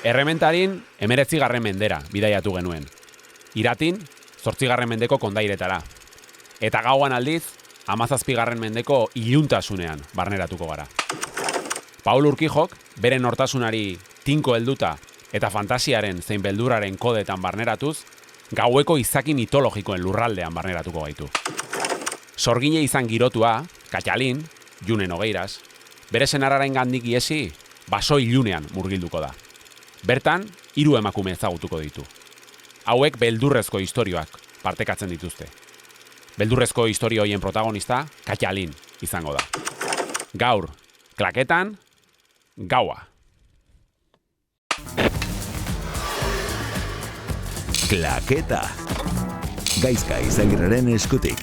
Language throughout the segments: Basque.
Errementarin 19. mendera bidaiatu genuen. Iratin 8. mendeko kondairetara. Eta gauan aldiz 17. mendeko iluntasunean barneratuko gara. Paul Urquijok bere nortasunari tinko helduta eta fantasiaren zein beldurraren kodetan barneratuz, gaueko izaki mitologikoen lurraldean barneratuko gaitu. Sorgine izan girotua, Katxalin, Junen Ogeiras, bere senarraren gandik iesi, baso ilunean murgilduko da. Bertan, 3 emakume ezagutuko ditu. Hauek beldurrezko istorioak partekatzen dituzte. Beldurrezko istorio hoien protagonista, Katxalin izango da. Gaur, klaketan, gaua. Klaketa. Gaizka Izagirreren eskutik.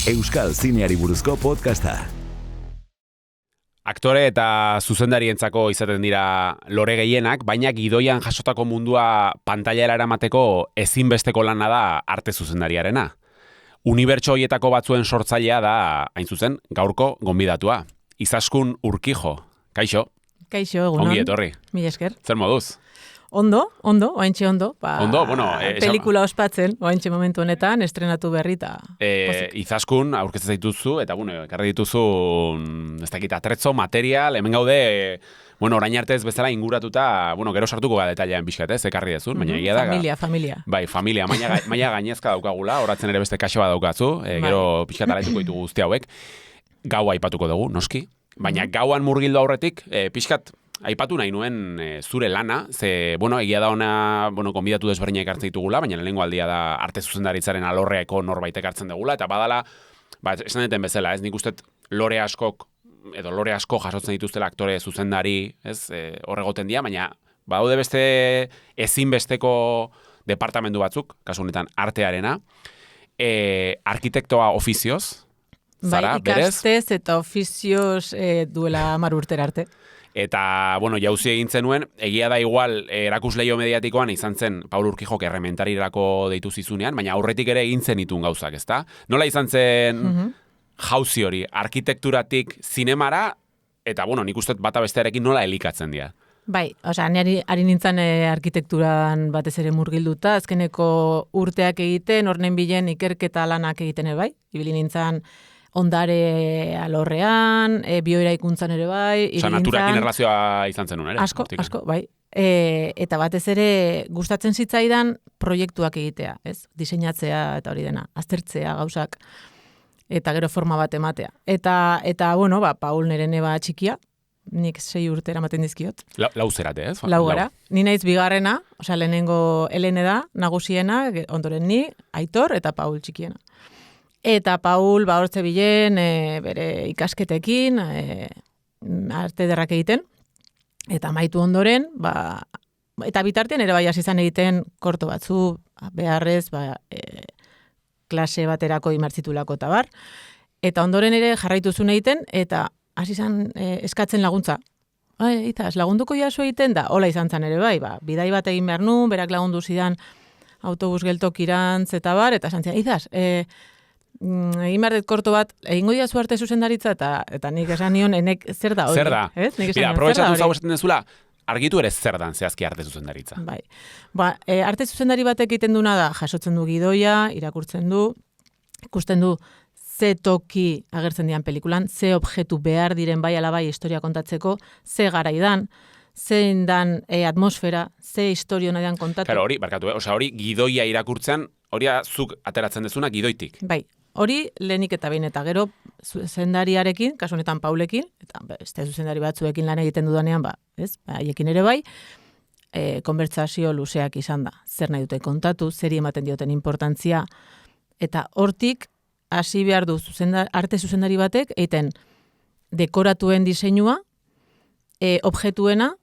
Euskal zineari buruzko podcasta. Aktore eta zuzendarientzako izaten dira lore gehienak, baina gidoian jasotako mundua pantailara eramateko ezinbesteko lana da arte zuzendariarena. Unibertso hoietako batzuen sortzailea da, hain zuzen, gaurko gonbidatua. Izaskun Urquijo. Kaixo. Kaixo, egunon. Ongi etorri. Mila esker. Zer moduz? Ondo, oaintxe ondo. Ondo, bueno. Pelikula ospatzen, oaintxe momentu honetan, estrenatu berrita. Izaskun, aurkezten zaituzu, eta ekarri dituzu, ez dakit, atretzo, material, hemen gaude, orain arte ez bezala inguratuta, gero sartuko gara detailean pixkat, ekarri dezun, baina egia da. Familia. Bai, familia, maila gainezka daukagula, horatzen ere beste kaxoa daukazu, gero pixkat alaituko ditugu guzti hauek. Gaua aipatuko dugu, noski, baina gauan murgildu aurretik, pixkat, aipatu nahi nuen zure lana, ze, egia da ona, konbidatu desberdinak hartzen ditugula, baina lehenengo aldia da arte zuzendaritzaren alorreako norbaitek hartzen dugula, eta badala, esan deten bezala, ez nik ustet lore asko jasotzen dituztela aktore zuzendari, ez, horregoten dira, baina badaude beste ezinbesteko departamentu batzuk, kasu honetan artearena, arkitektoa ofizioz, zara, berez? Ikastez eta ofizioz duela 10 urtera arte. Eta, jauzi egin zenuen, egia da igual erakusleio mediatikoan izan zen Paul Urquijok errementarirako deitu zizunean, baina aurretik ere egin zen itun gauzak, ezta? Nola izan zen jauzi hori, arkitekturatik zinemara, eta, nik uste bata bestearekin nola elikatzen dira? Bai, ari nintzen arkitekturan batez ere murgilduta, azkeneko urteak egiten, horren bilen ikerketa lanak egiten ere bai, ibili nintzen ondare alorrean, bioeraikuntzan ere bai. Naturakin erlazioa izan zenun, ere? Asko, bai. Eta batez ere gustatzen zitzaidan proiektuak egitea, ez? Diseinatzea eta hori dena, aztertzea gauzak, eta gero forma bat ematea. Eta Paul nire neba txikia, nik 6 urte eramaten dizkiot. Lau zerate, ez? Lau gara. Ni naiz bigarrena, lehenengo Helene da, nagusiena, ondoren ni, Aitor eta Paul txikiena. Eta Paul, hortze bilen, bere ikasketekin, arte derrak egiten, eta amaitu ondoren, eta bitartean ere bai hasi izan egiten korto batzu, beharrez, klase baterako imertzitulako eta bar, eta ondoren ere jarraitu zuen egiten, eta hasi izan eskatzen laguntza. Itaz, lagunduko jaso egiten da, hola izan zen ere bai, bidai bat egin behar nu, berak lagundu zidan autobus geltokirantz eta bar, eta zantzia, itaz, egin behar dut korto bat, egingo diazu arte zuzendaritza, eta nik esan nion, enek zer da hori. Zer da? Aprobetxatu zau esaten dezula, argitu ere zer dan zehazki arte zuzendaritza. Bai. Arte zuzendari batek egiten duna da, jasotzen du gidoia, irakurtzen du, ikusten du ze toki agertzen dian pelikulan, ze objektu behar diren bai alabai historia kontatzeko, ze garaidan, zein dan atmosfera, ze historio nahi dan kontatu. Claro, hori gidoia irakurtzen, hori zuk ateratzen dezuna gidoitik. Bai. Hori lehenik eta behin eta gero zuzendariarekin, kasu honetan Paulekin, eta beste zuzendari batzuekin lan egiten dudanean, haiekin ere bai, konbertsazio luzeak izan da. Zer nahi dute kontatu, zeri ematen dioten importantzia, eta hortik hasi behar du arte zuzendari batek, egiten dekoratuen diseinua, objektuena,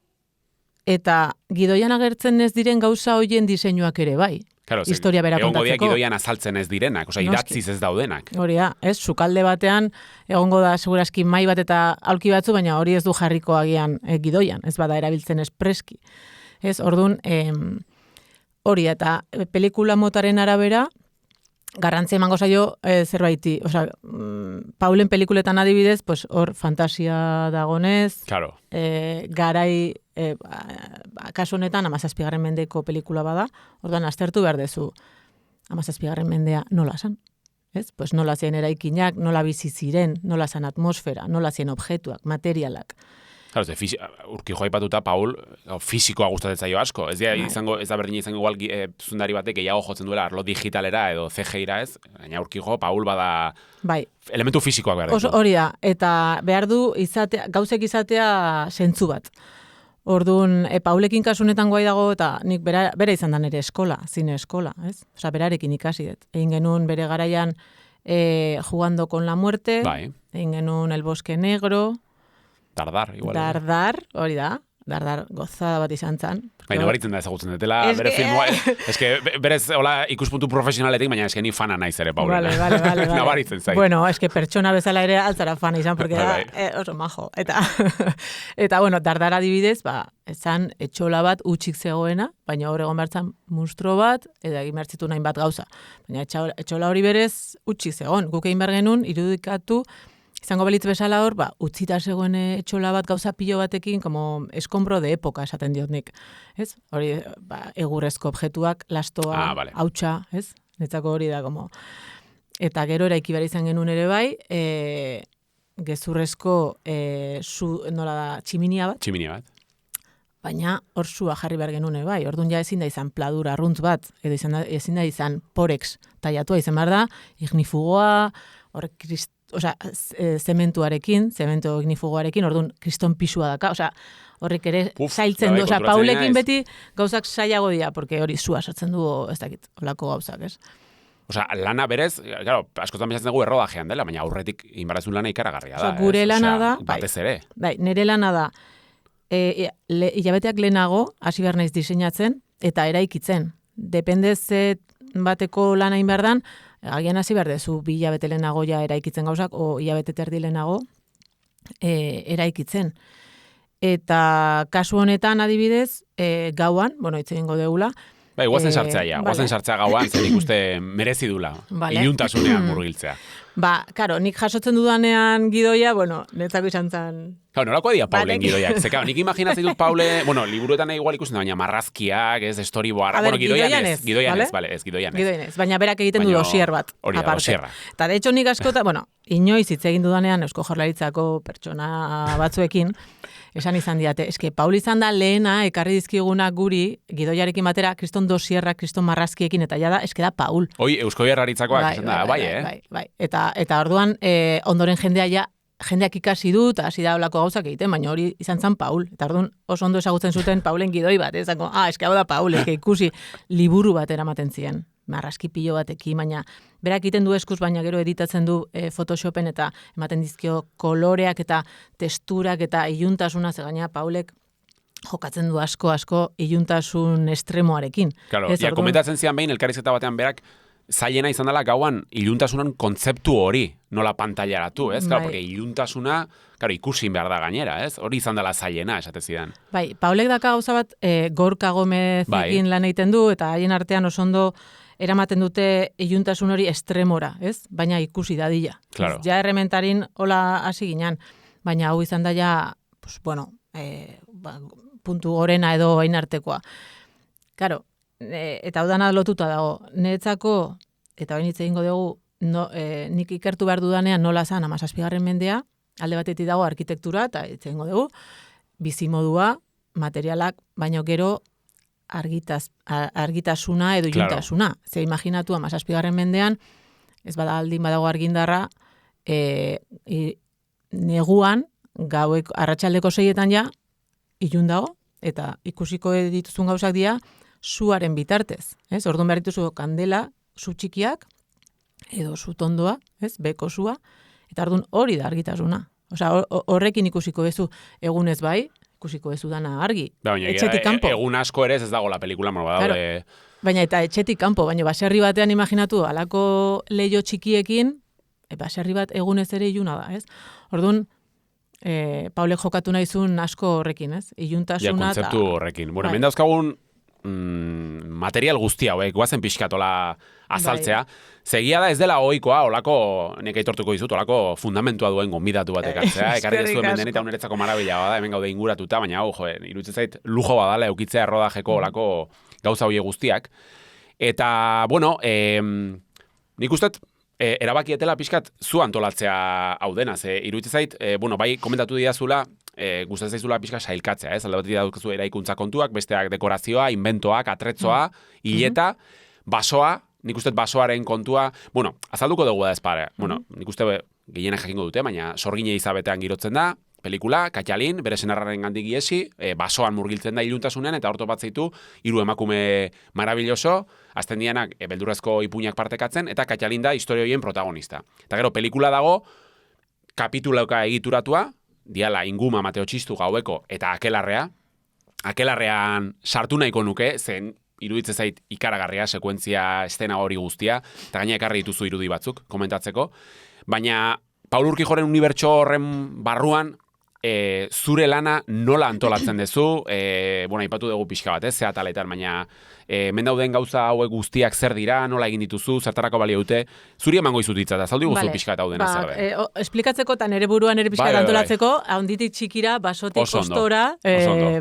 eta gidoian agertzen ez diren gauza hoien diseinuak ere bai. Claro, historia bera kontatzeko. Egongo diak gidoian azaltzen ez direnak, idatziz ez daudenak. Hori da, sukalde batean, egongo da segurazki mai bat eta aulki batzu, baina hori ez du jarriko agian gidoian, ez bada erabiltzen espreski. Orduan, hori eta pelikula motaren arabera, garrantzia emango zaio zerbaiti. Osea, Paulen pelikuletan adibidez, pues hor fantasia dagonez, Claro. garai, kasu honetan 17. mendeko pelikula bada, orduan aztertu behar dezu 17. mendea nola zen. Ez? Pues nola ziren eraikinak, nola bizi ziren, nola zen atmosfera, nola ziren objektuak, materialak. Claro, Urkijo aipatuta, Paul, fisikoa gustatzen zaio asko. Ez da berdina izango igual zundari batek gehiago jotzen duela arlo digitalera edo CGI-ra ez, baina Urkijo, Paul bada elementu fisikoak behar ditu. Hori da, eta behar du gauzek izatea zentzu bat. Orduan, Paulekin kasunetan guai dago, eta nik bera izan da nire eskola, zine eskola, ez? Osa, berarekin ikasi dut. Egin genuen bere garaian Jugando con la muerte, egin genuen El bosque negro, Dardar, igual. Dardar, hori da. Dardar gozada bat izan zan. Baina baritzen da ezagutzen dutela, bere filmoa. Berez, hola, ikuspuntu profesionaletik, baina eske ni fana naiz ere, Paulena. Vale. Nabaritzen zait. Bueno, eske pertsona bezala ere altzara fan izan, porque da oso majo. Eta bueno, Dardar adibidez, esan etxola bat utxik zegoena, baina hor egon bertzan monstruo bat, eta egin bertzitu nahin bat gauza. Baina etxola hori berez utxik zegoen. Guk egin behar genuen, irudikatu, izango balitz bezala hor, utzita zegoen etxola bat gauza pilo batekin, como eskombro de época esaten diot nik. Ez? Hori, egurrezko objektuak, lastoa, hautsa, ez? Netzako hori da, como... Eta gero eraiki behar izan genuen ere bai, gezurrezko, nola da, tximinia bat. Tximinia bat. Baina hor sua jarri behar genuen bai. Orduan ja ezin da izan pladura arruntz bat, edo ezin da izan porex taiatua izan behar da, ignifugoa, hor zementuarekin, zemento ignifugoarekin, orduan kriston pisua daka, horrek ere zailtzen du, Paulekin beti gauzak zailago dira, porque hori sua sartzen du, ez dakit, holako gauzak, ez? Lana berez, claro, askotan bezatzen dugu errodajean dela, baina aurretik inbarazun lana ikaragarria da. Gure lana da, batez ere. Nire lana da, hilabeteak lehenago, hasi behar naiz diseinatzen, eta eraikitzen. Depende ze bateko lana inberdan, agian hasi behar dezu, 2 hilabete lehenago ja eraikitzen gauzak, o hilabete terdi lehenago eraikitzen. Eta kasu honetan adibidez, gauan, hitz egingo deula. Guazen sartzea gauan, zen ikuste merezi dula, iluntasunean murgiltzea. Karo, nik jasotzen dudanean gidoia, netzako izan zen... Nolako dira Paulen gidoiak? Zeka, nik imaginatzen dut Paule, liburuetan igual ikusten da, baina marrazkiak, ez, storyboard, gidoian ez. Baina berak egiten du dosier bat, aparte. Eta de hecho nik askota, inoiz hitz egin dudanean Eusko Jaurlaritzako pertsona batzuekin, esan izan diate, eske Paul izan da lehena ekarri dizkiguna guri gidoiarekin batera kriston dosierrak, kriston marrazkiekin, eta ja da, eske da Paul. Eusko Jaurlaritzakoak esan da, bai. Eta orduan, ondoren jendeak ikasi du, eta hasi da olako gauzak egiten, baina hori izan zen Paul. Eta orduan oso ondo ezagutzen zuten Paulen gidoi bat, ezako, eske hau da Paul, eske ikusi liburu bat eramaten ziren, marrazki pilo batekin, baina berak egiten du eskuz, baina gero editatzen du Photoshopen eta ematen dizkio koloreak eta testurak eta iluntasuna, ze gaina Paulek jokatzen du asko iluntasun estremoarekin. Claro, komentatzen zian behin, elkarrizketa batean berak, zailena izan dela gauan iluntasunan kontzeptu hori nola pantailaratu, ez? Claro, porque iluntasuna, ikusin behar da gainera, ez? Hori izan dela zailena, esate zidan. Paulek daka gauza bat, Gorka Gomezekin lan egiten du, eta haien artean oso ondo eramaten dute iluntasun hori estremora, ez? Baina ikusi dadila. Claro. Ja errementarin hola hasi ginen, baina hau izan da ja, puntu gorena edo hain artekoa. Claro, eta hau dana lotuta dago. Niretzako, eta bain hitz egingo dugu, nik ikertu behar dudanean nola zan 17. mendea, alde batetik dago arkitektura, eta hitz egingo dugu, bizimodua, materialak, baino gero argitasuna edo iluntasuna. Claro. Ze imaginatu 17. mendean, ez bada aldin badago argindarra, neguan, gauek arratsaldeko 6etan ja, ilun dago, eta ikusiko dituzun gauzak dira, suaren bitartez, ez? Orduan behar dituzu kandela, su txikiak, edo su tondoa, ez? Beko sua, eta orduan hori da argitasuna. Horrekin ikusiko bezu egunez bai, ikusiko bezu dana argi. Etxetik kanpo. Egun asko ere ez dago la pelikula, badaude... Baina eta etxetik kanpo, baina baserri batean imaginatu, alako leio txikiekin, baserri bat egunez ere iluna da, ez? Orduan, Paulek jokatu nahizun asko horrekin, ez? Iluntasuna kontzeptu horrekin. Bueno, hemen dauzkagun material guztia, guazen pixkatola azaltzea. Segia da ez dela ohikoa, olako, nek aitortuko dizut, olako fundamentua duen gonbidatu bat ekartzea. Ekarri ez hemen den eta uneretzako marabila bada, hemen gaude inguratuta, baina iruditzen zait lujo badala eukitzea errodajeko olako gauza hoie guztiak. Eta, bueno, nik ustet, erabakietela pixkat zu antolatzea hau dena, iruditzen zait, bai, komentatu diazula, gustatzen zaizula pixka sailkatzea, alde batetik daukazu eraikuntza kontuak, besteak dekorazioa, inventoak, atretzoa, hileta, basoa, nik uste basoaren kontua, azalduko dugu da ez pare, nik uste gehienak jakingo dute, baina Sorgine Izabetean girotzen da, pelikula, Katxalin, bere senarraren gandik iesi, basoan murgiltzen da iluntasunean, eta horto bat zaitu, 3 emakume marabilloso, azten dianak beldurrezko ipuinak partekatzen, eta Katxalin da historia horien protagonista. Eta gero, pelikula dago, kapitulauka egituratua, diala inguma Mateo Txistu gaueko, eta akelarrean sartu nahiko nuke, zen iruditzen zait ikaragarria, sekuentzia, estena hori guztia, eta gaina ekarri dituzu irudi batzuk, komentatzeko. Baina, Paul Urquijoren unibertso horren barruan, zure lana nola antolatzen duzu, aipatu dugu pixka bat, ze ataletan, baina hemen dauden gauza hauek guztiak zer dira, nola egin dituzu, zertarako balio dute, zuri emango izutitza, eta zaldi guzu pixka eta hau dena zer den. Esplikatzeko eta nere buruan ere pixka antolatzeko, haunditik txikira, basotik ostora,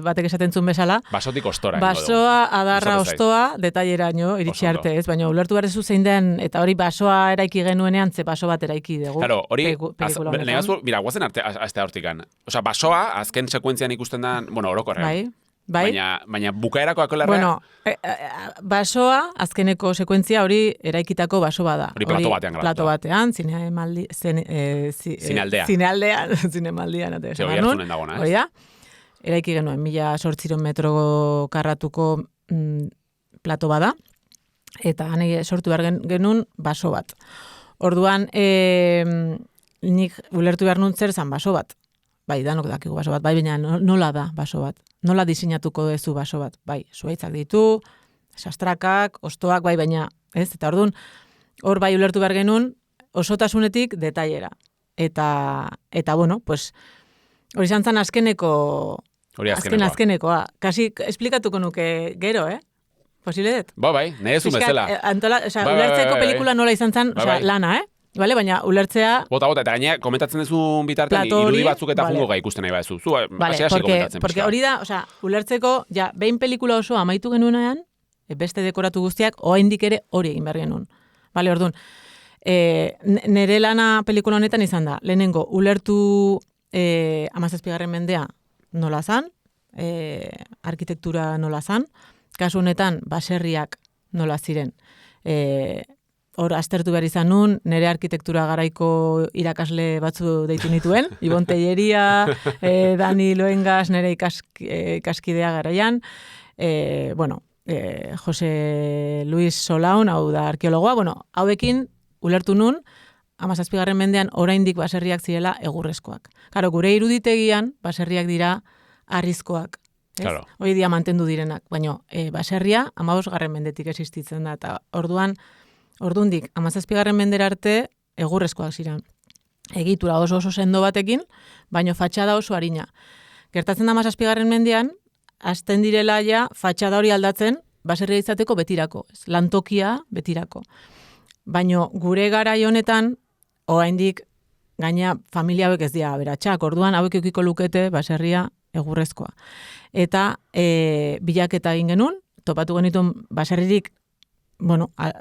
batek esaten zuen bezala. Basotik ostora. Basoa, adarra, ostoa, detaileraino, iritsi arte ez, baina ulertu behar zein den, eta hori basoa eraiki genuenean, ze baso bat eraiki dugu. Claro, hori, mira, guazen azte hortikan. Osa, basoa, azken sekuentzian ikusten da, orokorrean. Bai. Baina bukaerako akelarrea... basoa, azkeneko sekuentzia hori eraikitako baso bada. Hori plato batean. Plato batean, zinemaldian. Hori hartzunen dagona, Hori da, eraiki genuen, 1.800 metro karratuko plato bada, eta hane sortu behar genuen baso bat. Orduan, nik ulertu behar nun zer zan baso bat. Bai, danok dakigu baso bat, bai, baina nola da baso bat? Nola diseinatuko duzu baso bat? Bai, zuaitzak ditu, sastrakak, ostoak, bai, baina, ez? Eta orduan, hor bai ulertu behar genuen, osotasunetik detailera. Eta pues, hori izan zen azkenekoa. Kasi esplikatuko nuke gero, Posible dut? Bai, nahi ezun bezala. Ulertzeko pelikula nola izan zen, lana, Vale, baina ulertzea... Bota, eta gaina, komentatzen duzun bitartean, irudi batzuk eta jungo gai ikusten nahi baduzu. Porque hori da, ulertzeko, behin pelikula oso amaitu genuenean, beste dekoratu guztiak, oraindik ere hori egin behar genuen. Vale, orduan, nere lana pelikula honetan izan da, lehenengo, ulertu 17. mendea nola zan, arkitektura nola zan, kasu honetan, baserriak nola ziren, hor aztertu behar izan nun, nire arkitektura garaiko irakasle batzu deitu nituen, Ibon Telleria, Dani Loengas, nire ikaskidea garaian, Jose Luis Solaun, hau da arkeologoa, hauekin ulertu nun, 17. mendean oraindik baserriak zirela egurrezkoak. Karo, gure iruditegian baserriak dira arrizkoak. Claro. Hoi dia mantendu direnak, baina baserria 15. mendetik existitzen da, eta ordundik 17. mendera arte egurrezkoak ziren. Egitura oso sendo batekin, baino fatxada oso arina. Gertatzen da 17. mendean, azten direla ja fatxada hori aldatzen baserria izateko betirako, lantokia betirako. Baino gure garai honetan, oraindik gaina familia hauek ez dira aberatsak, orduan hauek edukiko lukete baserria egurrezkoa. Eta bilaketa egin genuen, topatu genituen baserririk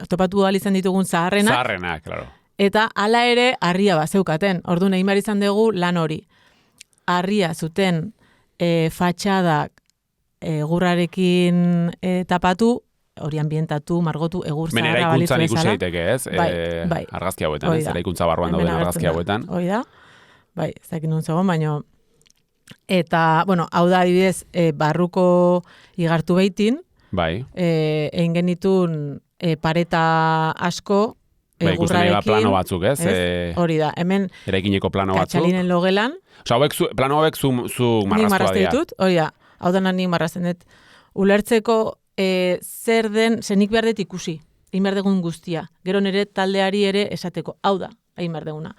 topatu ahal izan ditugun zaharrenak. Zaharrenak, claro. Eta hala ere harria bazeukaten. Orduan egin behar izan dugu lan hori. Harria zuten fatxadak egurrarekin tapatu, hori ambientatu, margotu, egur zaharra balizu bezala. Eraikuntzan ikusi daiteke, ez? Bai. Argazki hauetan, ez? Eraikuntza barruan dauden argazki hauetan. Hoi da. Bai, zakin duen zegoen, baina... Eta, hau da adibidez, barruko igartu behitin, bai. Egin genitun pareta asko ikusten nahi plano batzuk, ez? Hori da, hemen eraikineko plano batzuk. Katxalinen logelan. Plano hauek zu marraztua dira. Ditut, hori da, hau da nik marrazten dut. Ulertzeko zer den, zenik behar dut ikusi, egin behar dugun guztia. Gero nire taldeari ere esateko, hau da, egin behar duguna.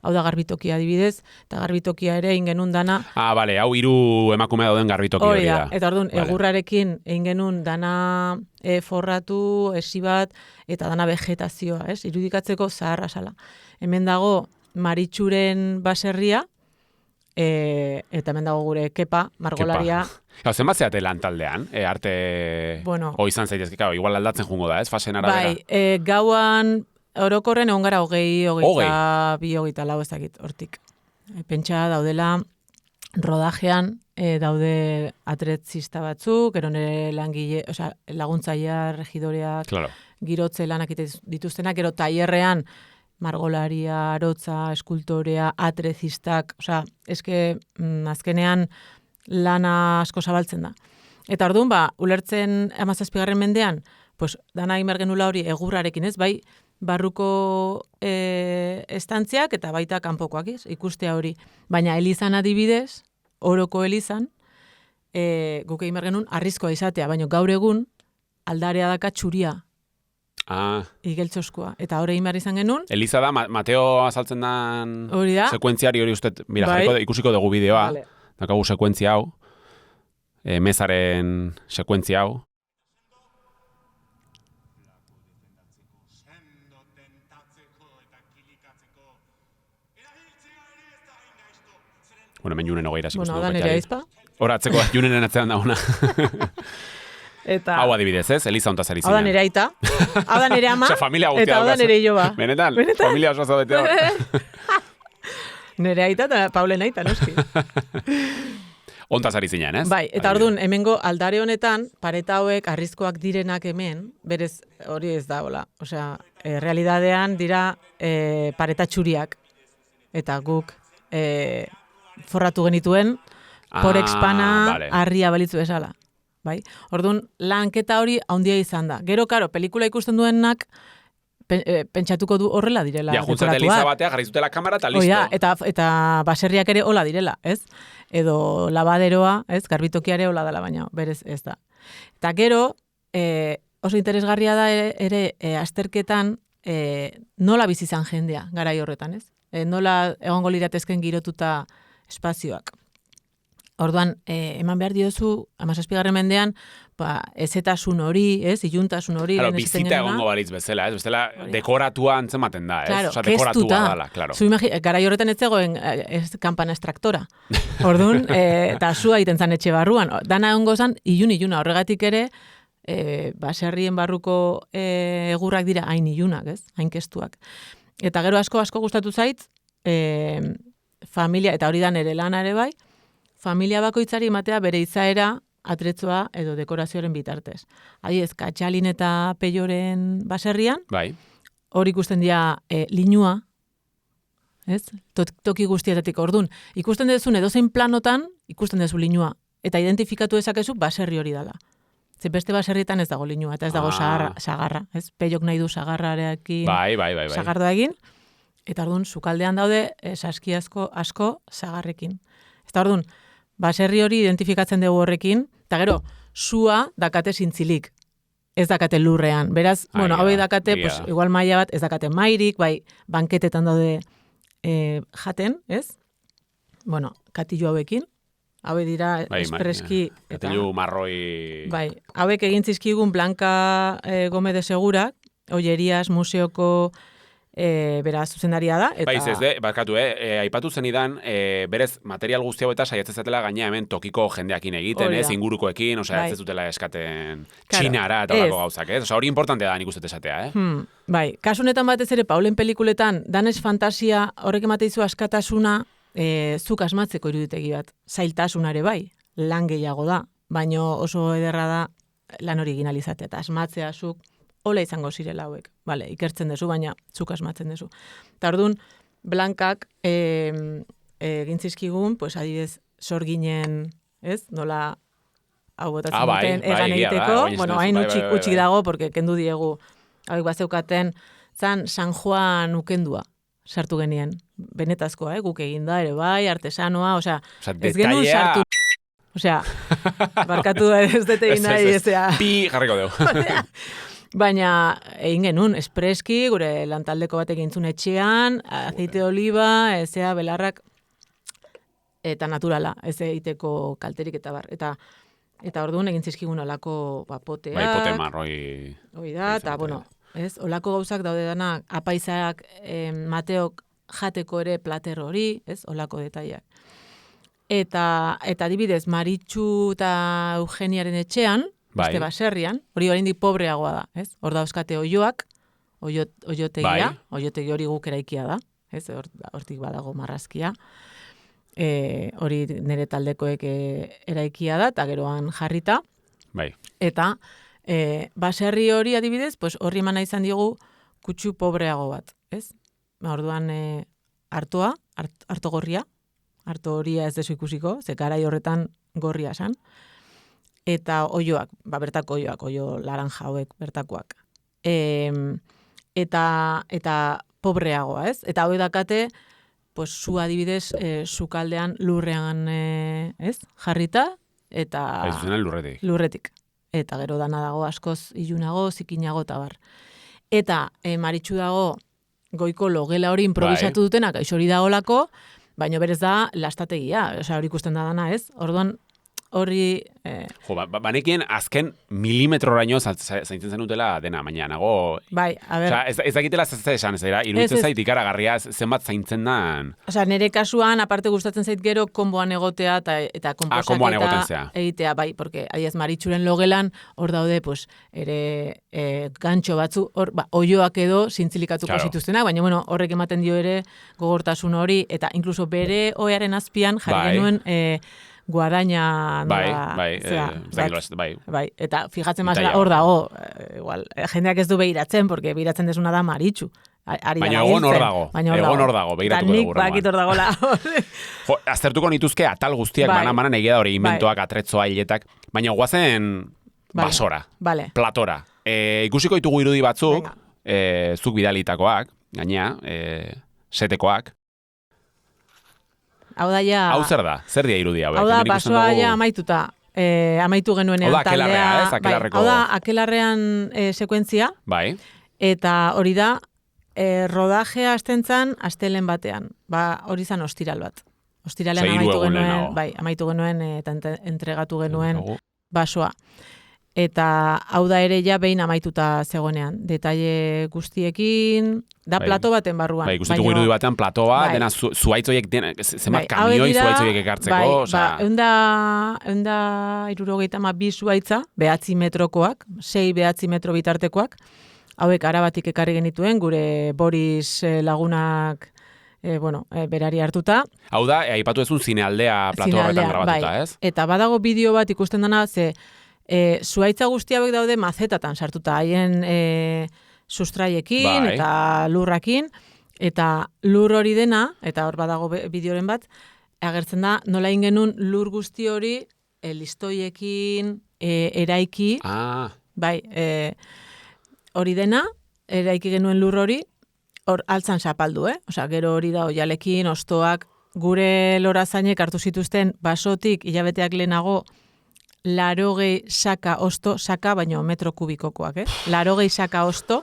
hau da garbitokia adibidez, eta garbitokia ere egin genuen dana. Bale, hau 3 emakume dauden garbitoki hori da. Eta orduan, Vale. egurrarekin egin genuen dana forratu, esi bat, eta dana vegetazioa, ez? Irudikatzeko zaharra sala. Hemen dago Maritxuren baserria, eta hemen dago gure Kepa, margolaria. Zenbat zeate lan taldean, arte izan zaitezke, igual aldatzen jungo da, ez, fasen arabera? Bai, gauan orokorren egon gara 22, ez dakit, hortik. Pentsa daudela, rodajean daude atretzista batzuk, gero nire langile, laguntzaia, regidoreak, Claro. girotze lanak dituztenak, gero tailerrean margolaria, arotza, eskultorea, atrezistak, eske azkenean lana asko zabaltzen da. Eta orduan, ulertzen 17. mendean, pues, dana egin behar genula hori egurrarekin, ez? Bai, barruko estantziak eta baita kanpokoak, ikustea hori. Baina elizan adibidez, oroko elizan, guk egin behar genuen arrizkoa izatea, baina gaur egun aldarea daka txuria. Igeltxoskoa. Eta hori egin behar izan genuen. Eliza da, Mateo azaltzen dan hori da. Sekuentziari hori uste, mira, Bai. ikusiko dugu bideoa, Vale. dakagu sekuentzia hau, mezaren sekuentzia hau. Bueno, hemen Junen hogeira zikusten Bueno, da nire aizpa. Horatzeko Junenen atzean dauna. Eta... Hau adibidez, ez? Eliza hontaz ari Hau da zinean. nire aita, hau da nire ama, familia guztia eta hau da daukazu. nire iloba. Benetan? Familia oso zaudete hor. Nire aita eta Paulen aita, noski. Hontaz ari zinean, ez? Bai, eta orduan, hemengo aldare honetan, pareta hauek arrizkoak direnak hemen, berez hori ez da, hola. Osea, realidadean dira pareta txuriak. Eta guk forratu genituen, porex pana, vale. harria balitzu bezala. Bai? Orduan, lanketa hori haundia izan da. Gero, karo, pelikula ikusten duenak, pentsatuko du horrela direla. Ja, juntzat eliza batea, jarri zutela kamera eta listo. Oia, eta baserriak ere hola direla, ez? Edo labaderoa, ez? Garbitokia hola dela, baina berez ez da. Eta gero, oso interesgarria da ere azterketan nola bizi izan jendea garai horretan, ez? Nola egongo liratezken girotuta espazioak. Orduan, eman behar diozu, 17. mendean, ezetasun hori, ez, iluntasun hori. Claro, bizita egongo balitz bezala, ez? Bestela, dekoratua antzematen da, ez? Claro, Osa, dekoratua dala, claro. Garai horretan ez zegoen kanpana estraktora. Orduan, eta sua egiten zan etxe barruan. Dana egongo zan, iluna. Horregatik ere, baserrien barruko egurrak dira hain ilunak, ez? Hain kestuak. Eta gero asko gustatu zait, familia, eta hori da nere lana ere bai, familia bakoitzari ematea bere izaera atretzoa edo dekorazioaren bitartez. Adiez, Katxalin eta Peioren baserrian, Bai. hor ikusten dira linua, ez? Toki guztietatik ordun. Ikusten dezun edozein planotan, ikusten dezu linua. Eta identifikatu dezakezu baserri hori dela. Ze beste baserrietan ez dago linua, eta ez dago sagarra. Ez? Peiok nahi du sagarrarekin Bai. sagardoa egin. Eta orduan, sukaldean daude saski asko sagarrekin. Eta orduan, baserri hori identifikatzen dugu horrekin, eta gero, sua dakate zintzilik. Ez dakate lurrean. Beraz, hauek dakate, igual maila bat, ez dakate mairik, bai, banketetan daude jaten, ez? Bueno, katilu hauekin. Hauek dira espreski. Katilu marroi... Bai, hauek egin zizkigun Blanca Gómez de Segura, Ollerias museoko beraz zuzendaria da. Eta... Bai, barkatu, aipatu zenidan, berez material guzti hau eta saiatzen zatela gaina hemen tokiko jendeakin egiten, ez, ingurukoekin, osea, ez zutela eskaten txinara eta olako gauzak, ez? Osea, hori importantea da nik uste esatea, Bai, kasunetan batez ere, Paulen pelikuletan, danez fantasia horrek emateizu askatasuna, zuk asmatzeko iruditegi bat, zailtasunare bai, lan gehiago da, baino oso ederra da lan hori egin alizatea, eta asmatzea zuk, hola izango zirela hauek. Bale, ikertzen dezu, baina zuk asmatzen dezu. Eta orduan, Blankak gintzizkigun, pues, adibidez, sorginen, ez? Nola hau botatzen duten egan egiteko. Bueno, hain utxik dago, porque kendu diegu, hauek bazeukaten, zan San Juan ukendua sartu genien. Benetazkoa, guk eginda ere bai, artesanoa, osea, ez genuen sartu. Osea, barkatu ez dut egin nahi, ezea. Pi jarriko dugu. Baina egin genuen, espreski, gure lantaldeko batek gintzun etxean, aceite de oliva, ezea, belarrak, eta naturala, ez egiteko kalterik eta bar. Eta orduan egin zizkigun olako poteak. Bai, pote marroi. Hoi da, eta bueno, ez, olako gauzak daude dana, apaizak Mateok jateko ere plater hori, ez, olako detaiak. Eta adibidez, Maritxu eta Eugeniaren etxean, beste baserrian, hori oraindik pobreagoa da, ez? Hor dauzkate oioak, oiotegia, oiotegi hori guk eraikia da, ez? Hortik badago marrazkia. Hori nire taldekoek eraikia da, eta geroan jarrita. Bai. Eta baserri hori adibidez, pues horri emana izan digu kutsu pobreago bat, ez? Orduan harto gorria, harto horia ez desu ikusiko, ze garai horretan gorria esan, eta oioak, bertako oioak, oio laranja hauek bertakoak. Eta pobreagoa, ez? Eta hau dakate, pues zu adibidez, sukaldean lurrean, ez? Jarrita, eta... Lurretik. Eta gero dana dago askoz ilunago, zikinago eta bar. Eta Maritxu dago goiko logela hori improvisatu dutenak, hori dagolako, baina berez da lastategia, hori ikusten da dana, ez? Orduan, hori... Banekien azken milimetroraino zaintzen zenutela dena, baina nago... Bai, a ber... Ez dakitela esan, ez dira, iruditzen zait ikaragarria zenbat zaintzen dan... Nire kasuan, aparte gustatzen zait gero, konboan egotea eta konposaketa egitea, bai, porque adiaz Maritxuren logelan, hor daude, pues, ere gantxo batzu, oioak edo zintzilikatuko zituztenak, baina, bueno, horrek ematen dio ere gogortasun hori, eta inkluso bere oearen azpian jarri genuen... guadaina... Bai. Eta fijatzen mazera hor dago, igual, jendeak ez du behiratzen, porque behiratzen desuna da Maritxu. Baina egon hor dago, behiratuko dugu. Bakit hor dagoela. Aztertuko nituzke atal guztiak banan egia da hori inventoak, atretzoa, hiletak, baina guazen basora, platora. Ikusiko ditugu irudi batzuk, zuk bidalitakoak, gaina, setekoak. Hau da ja... Hau zer da? Zer dia irudia? Hau da, basoa ja amaituta. Amaitu genuenean taldea. Hau da, akelarrean sekuentzia. Bai. Eta hori da, rodajea astentzan, astelen batean. Hori zan ostiral bat. Ostiralean amaitu genuen eta entregatu genuen basoa. Eta hau da ere ja behin amaituta zegoenean. Detaile guztiekin, da plato baten barruan. Bai, ikusitu irudi batean plato bat, dena zuaitzoiek, zenbat kamioi zuaitzoiek ekartzeko. Eunda 72 zuaitza, 9 metrokoak, 6-9 metro bitartekoak, hauek arabatik ekarri genituen, gure Boris lagunak berari hartuta. Hau da, aipatu ezun zinealdea plato horretan grabatuta, ez? Eta badago bideo bat ikusten dena, ze zuaitza guzti hauek daude mazetatan sartuta, haien sustraiekin eta lurrakin, eta lur hori dena, eta hor badago bideoren bat, agertzen da, nola ingenun lur guzti hori listoiekin eraiki, bai, hori dena, eraiki genuen lur hori, hor altzan zapaldu, Osea, gero hori da oialekin, ostoak, gure lorazainek hartu zituzten basotik, hilabeteak lehenago, 80 saka osto, saka baino metro kubikokoak, 80 saka osto,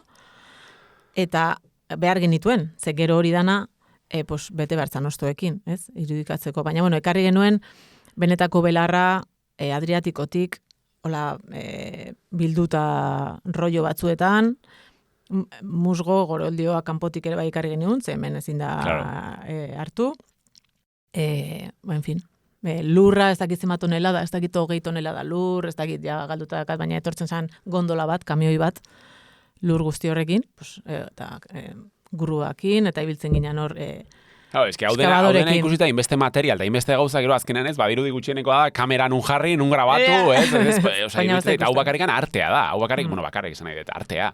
eta behar genituen, ze gero hori dana, bete bertzan ostoekin, irudikatzeko. Baina, ekarri genuen, benetako belarra, Adriatikotik, bilduta rollo batzuetan, musgo, goroldioa kanpotik ere bai ekarri genuen, ze hemen ezin da hartu. En fin. Lurra, ez dakit zenbat tonelada, ez dakit 20 tonelada lur, ez dakit ja galduta dakat, baina etortzen zen gondola bat, kamioi bat, lur guzti horrekin, eta guruakin, eta ibiltzen ginen hor hau dena ikusita inbeste material, eta inbeste gauza gero azkenan ez, badirudi gutxienekoa da, kamera nun jarri, nun grabatu, eta hau bakarrikan artea da, hau bakarrik, bakarrik esan nahi dut, artea.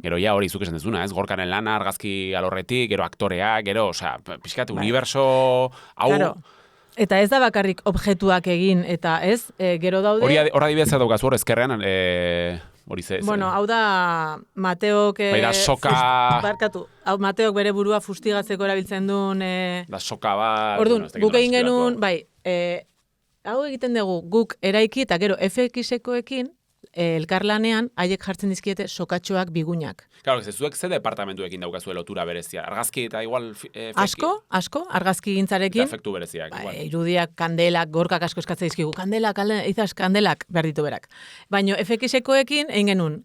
Gero ja hori zuk esan dezuna, ez, gorkaren lana, argazki alorretik, gero aktoreak, gero, pixkat, universo, hau... Eta ez da bakarrik objektuak egin, eta ez, gero daude... Hor adibidez daukaz, hor ezkerrean, hori ze... Bueno, hau da Mateok... Bai, da soka... Barkatu, hau Mateok bere burua fustigatzeko erabiltzen duen... Da soka bat... Orduan, guk egin genuen, bai, hau egiten dugu, guk eraiki, eta gero FX-ekoekin, elkarlanean, haiek jartzen dizkiete sokatxoak bigunak. Claro, zuek ze departamentuekin daukazue lotura berezia? Argazki eta igual... Asko, argazki gintzarekin. Efektu bereziak. Ba, irudiak, kandelak, gorkak asko eskatzen dizkigu. Kandelak behar ditu berak. Baina FX-ekoekin egin genuen,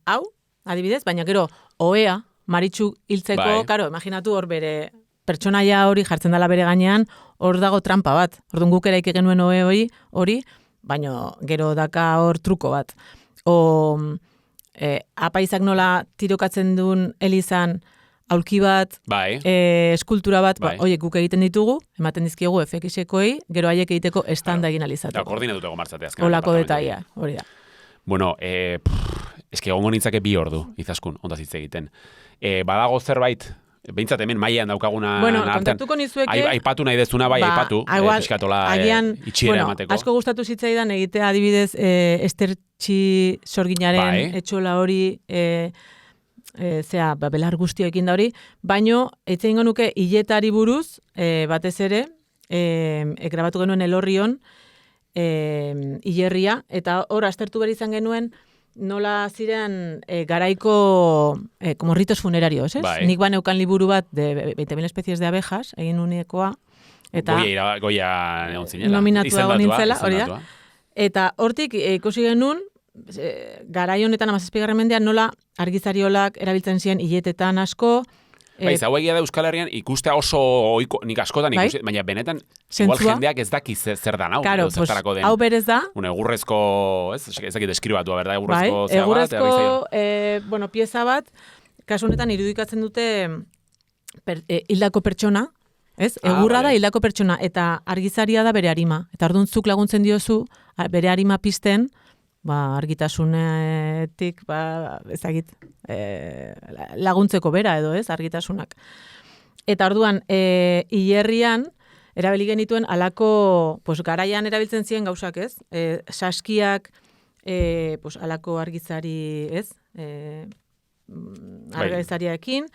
hau, adibidez, baina gero, ohea, Maritxu hiltzeko, karo, imaginatu hor bere pertsonaia hori jartzen dela bere gainean, hor dago trampa bat. Orduan guk eraik genuen ohe hori, baina gero daka hor truko bat. Apaizak nola tirokatzen duen Elizan aulki bat, eskultura bat, oiek guk egiten ditugu, ematen dizkiegu FX-ekoei, gero haiek egiteko estanda egin alizateko. Eta koordinatuteko martzatea. Olako detaia, hori da. Bueno, eski egongo nintzake 2 ordu, izaskun, ondaz hitz egiten. Badago zerbait, behintzat hemen mailean daukaguna kontatuko nizueke... Aipatu nahi dezuna, aipatu, piskatola itxiera emateko. Asko gustatu zitzaidan egitea adibidez Estertxi sorginaren etxola hori, belar guztioekin da hori, baino, etxe ingo nuke hiletari buruz, batez ere, grabatu genuen Elorrion, hilerria, eta hor aztertu behar izan genuen, nola ziren garaiko como ritos funerarios, ez? Nik baneukan liburu bat de 20.000 especies de abejas, egin uniekoa, eta Goia egon zinela. Nominatua egon nintzela, hori da. Eta hortik ikusi genuen, garai honetan 17. mendean nola argizariolak erabiltzen ziren hiletetan asko. Hau egia da Euskal Herrian ikustea oso oiko, nik askotan ikusi, baina benetan igual jendeak ez daki zer dan hau. Claro, hau berez da. Egurrezko, ez dakit deskribatua, berda, egurrezko pieza bat, kasu honetan irudikatzen dute hildako pertsona, ez? Egurra da hildako pertsona, eta argizaria da bere arima. Eta orduan zuk laguntzen diozu, bere arima pizten, argitasunetik, ezagit, laguntzeko bera edo, ez, argitasunak. Eta orduan, hilerrian, erabili genituen alako, garaian erabiltzen ziren gauzak, ez? Saskiak, alako argizari, ez? Argizariaekin,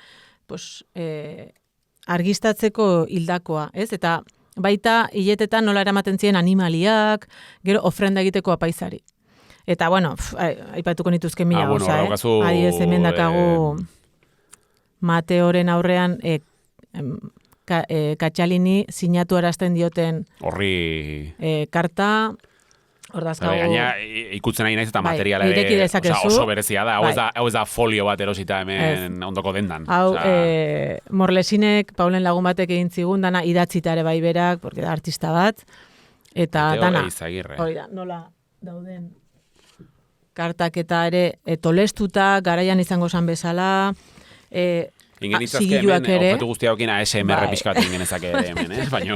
argistatzeko hildakoa, ez? Eta baita hiletetan nola eramaten ziren animaliak, gero ofrenda egiteko apaizari. Eta, aipatuko nituzke mila gauza, Adiez, hemen dakagu Mateoren aurrean Katxalini sinatu arazten dioten horri karta, hor dazkagu... Gaina, ikutzen nahi naiz eta materiala oso berezia da. Hau ez da folio bat erosita hemen ondoko dendan. Hau, Morlesinek, Paulen lagun batek egin zigun, dana idatzita ere bai berak, porque da artista bat, eta dana, hori da, nola dauden... kartak eta ere tolestuta, garaian izango zan bezala, zigiluak ere. Objektu guztiagokin ASMR pixkat ingenezak ere hemen, baina...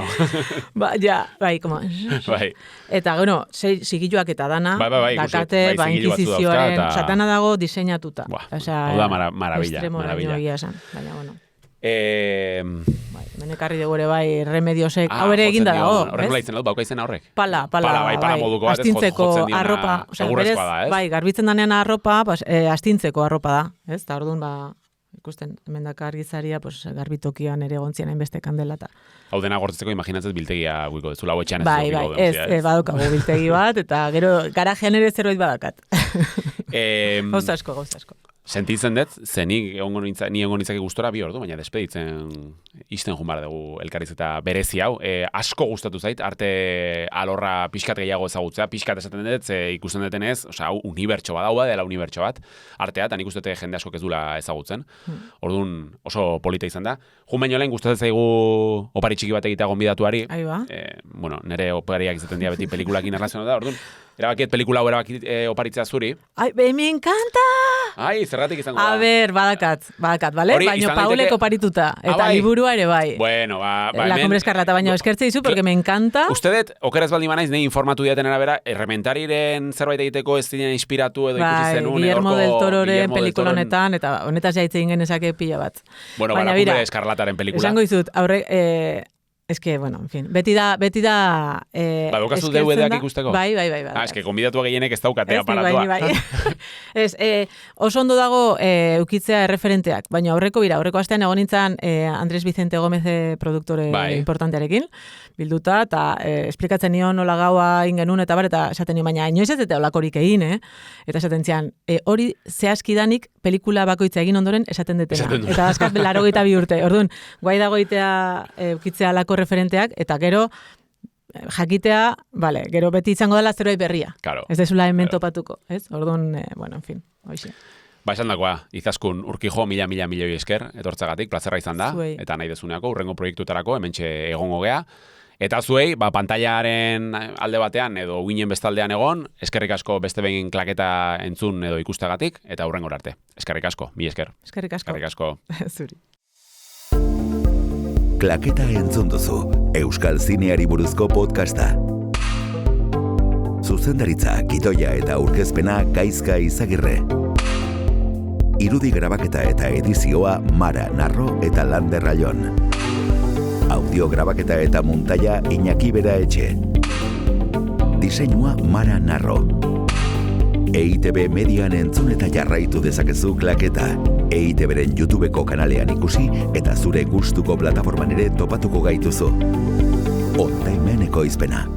Eta, zigiluak eta dana, dakate, inkizizioaren, satana dago diseinatuta. Hau da marabila. Menekarri dugu ere bai remediosek, hau ere eginda dago. Horrek nola itzen dut, bauka izen horrek? Pala moduko bat, astintzeko arropa. Bai, garbitzen danean arropa, astintzeko arropa da. Ez, eta orduan, ikusten, emendaka argizaria, garbitokian ere gontzian hainbeste kandelata. Hau dena gortzeko imaginatzez biltegia guiko, zula hau etxean ez dut. Ez, badukagu biltegi bat, eta gero garajean ere zeroit badakat. Gauza asko. Sentitzen dut, ze ni egongo nintzake gustora 2 ordu, baina despeditzen isten jun bar dugu elkarriz eta berezi hau. Asko gustatu zait, arte alorra pixkat gehiago ezagutzea, pixkat esaten dut, ikusten detenez, hau unibertso bat, hau dela unibertso bat, artea, eta nik uste jende asko ez dula ezagutzen. Orduan oso polita izan da. Jun baino lehen gustatzen zaigu opari txiki bat egitea gonbidatuari. Nire opariak izaten dira beti pelikulakin erlazionatu da, orduan. Erabakiet pelikula hau oparitzea zuri. Ai, me encanta! Ai, zergatik izango da. A ber, badakat, bale? Baina Paulek oparituta, eta liburua ere bai. Bueno, La Cumbre Escarlata, baina eskertze dizu, porque me encanta. Ustedet, okeraz baldin banaiz, nahi informatu diaten arabera, errementariren zerbait egiteko ez dinen inspiratu edo ikusi zenun. Guillermo del Tororen pelikula honetan, eta honetaz jaitze ingen ezake pila bat. Bueno, La Cumbre Escarlataren pelikula. Esango dizut, Eske, bueno, en fin, beti da... Badukazu DVD-ak ikusteko? Bai. Eske, konbidatu gehienek ez daukate Ez, aparatua. bai. Ez, oso ondo dago eukitzea erreferenteak, baina aurreko astean egon nintzen Andres Vicente Gómez produktore importantearekin, bilduta, eta esplikatzen nion nola gaua ingenun, eta bar, eta esaten nion, baina inoiz ez eta olakorik egin, Eta esaten zian, hori zehazkidanik pelikula bakoitza egin ondoren esaten detena. Eta azkat 82 urte. Orduan, guai dago itea eukitzea alako referenteak, eta gero jakitea, vale, gero beti izango dela zerbait berria. Claro. Ez dezula hemen topatuko, ez? Orduan, bueno, en fin, hoxe. Esan dakoa, Izaskun Urkijo mila milioi esker, etortzagatik, plazerra izan da, eta nahi dezuneako, urrengo proiektutarako, hementxe egongo gea. Eta zuei, pantailaren alde batean edo uinen bestaldean egon, eskerrik asko beste behin klaketa entzun edo ikustagatik, eta hurrengora arte. Eskerrik asko, mi esker. Eskerrik asko. Eskerrik asko. Zuri. Klaketa entzun duzu, Euskal Zineari buruzko podcasta. Zuzendaritza, gidoia eta aurkezpena Gaizka Izagirre. Irudi grabaketa eta edizioa Mara Narro eta Lander Rallon. Audio grabaketa eta muntaia Iñaki Bera Etxe. Diseinua Mara Narro. EITB Median entzun eta jarraitu dezakezu klaketa. EITBren YouTubeko kanalean ikusi eta zure gustuko plataforman ere topatuko gaituzu. Ondaimeneko izpena.